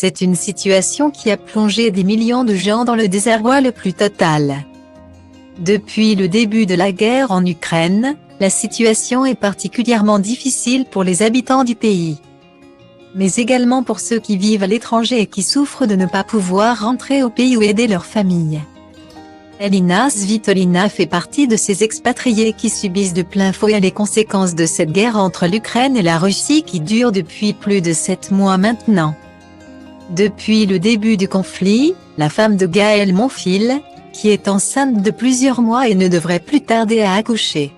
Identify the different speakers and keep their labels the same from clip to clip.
Speaker 1: C'est une situation qui a plongé des millions de gens dans le désarroi le plus total. Depuis le début de la guerre en Ukraine, la situation est particulièrement difficile pour les habitants du pays, mais également pour ceux qui vivent à l'étranger et qui souffrent de ne pas pouvoir rentrer au pays ou aider leur famille. Elina Svitolina fait partie de ces expatriés qui subissent de plein fouet les conséquences de cette guerre entre l'Ukraine et la Russie qui dure depuis plus de 7 mois maintenant. Depuis le début du conflit, la femme de Gaël Monfil, qui est enceinte de plusieurs mois et ne devrait plus tarder à accoucher,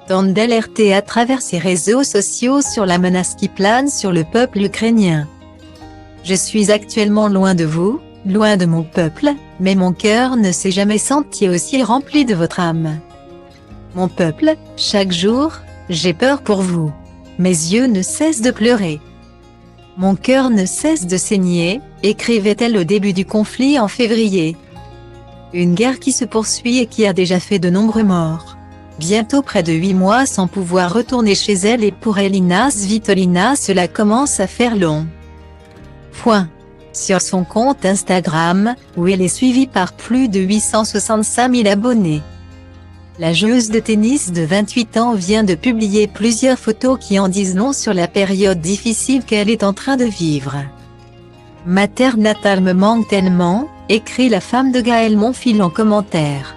Speaker 1: tente d'alerter à travers ses réseaux sociaux sur la menace qui plane sur le peuple ukrainien. Je suis actuellement loin de vous, loin de mon peuple, mais mon cœur ne s'est jamais senti aussi rempli de votre âme. Mon peuple, chaque jour, j'ai peur pour vous. Mes yeux ne cessent de pleurer. Mon cœur ne cesse de saigner, écrivait-elle au début du conflit en février. Une guerre qui se poursuit et qui a déjà fait de nombreux morts. Bientôt près de 8 mois sans pouvoir retourner chez elle et pour Elina Svitolina cela commence à faire long. Sur son compte Instagram, où elle est suivie par plus de 865 000 abonnés, la joueuse de tennis de 28 ans vient de publier plusieurs photos qui en disent long sur la période difficile qu'elle est en train de vivre. « Ma terre natale me manque tellement », écrit la femme de Gaël Monfil en commentaire,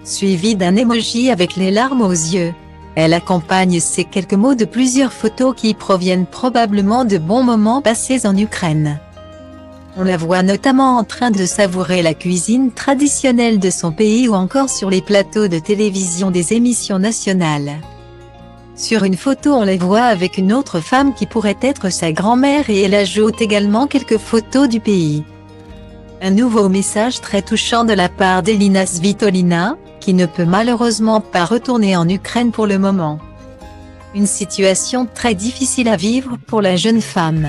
Speaker 1: suivi d'un emoji avec les larmes aux yeux. Elle accompagne ces quelques mots de plusieurs photos qui proviennent probablement de bons moments passés en Ukraine. On la voit notamment en train de savourer la cuisine traditionnelle de son pays ou encore sur les plateaux de télévision des émissions nationales. Sur une photo on la voit avec une autre femme qui pourrait être sa grand-mère et elle ajoute également quelques photos du pays. Un nouveau message très touchant de la part d'Elina Svitolina, qui ne peut malheureusement pas retourner en Ukraine pour le moment. Une situation très difficile à vivre pour la jeune femme.